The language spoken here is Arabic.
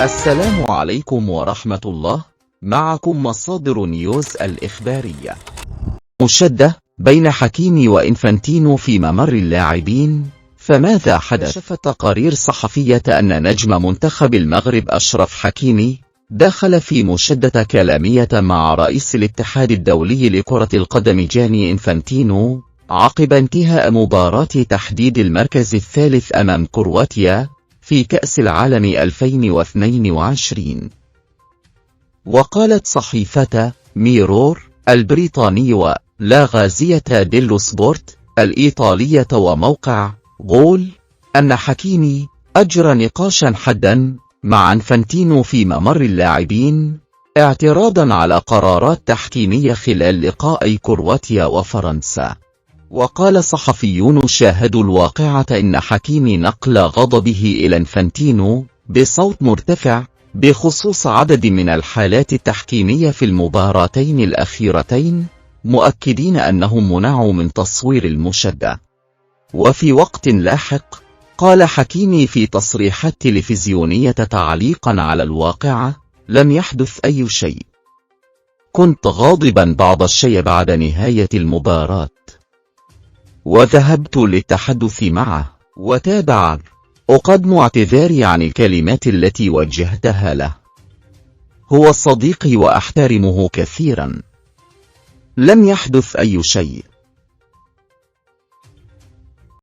السلام عليكم ورحمة الله. معكم مصادر نيوز الإخبارية. مشادة بين حكيمي وإنفانتينو في ممر اللاعبين، فماذا حدث؟ كشفت تقارير صحفية أن نجم منتخب المغرب أشرف حكيمي دخل في مشادة كلامية مع رئيس الاتحاد الدولي لكرة القدم جاني إنفانتينو عقب انتهاء مباراة تحديد المركز الثالث أمام كرواتيا في كأس العالم 2022. وقالت صحيفة ميرور البريطاني ولا غازية ديلو سبورت الإيطالية وموقع غول أن حكيمي أجرى نقاشا حادا مع إنفانتينو في ممر اللاعبين اعتراضا على قرارات تحكيمية خلال لقاء كرواتيا وفرنسا. وقال صحفيون شاهدوا الواقعة إن حكيمي نقل غضبه إلى إنفانتينو بصوت مرتفع بخصوص عدد من الحالات التحكيمية في المباراتين الأخيرتين، مؤكدين أنهم منعوا من تصوير المشادة. وفي وقت لاحق قال حكيمي في تصريحات تلفزيونية تعليقا على الواقعة: لم يحدث أي شيء، كنت غاضبا بعض الشيء بعد نهاية المباراة وذهبت للتحدث معه. وتابع: أقدم اعتذاري عن الكلمات التي وجهتها له، هو صديقي وأحترمه كثيرا، لم يحدث أي شيء.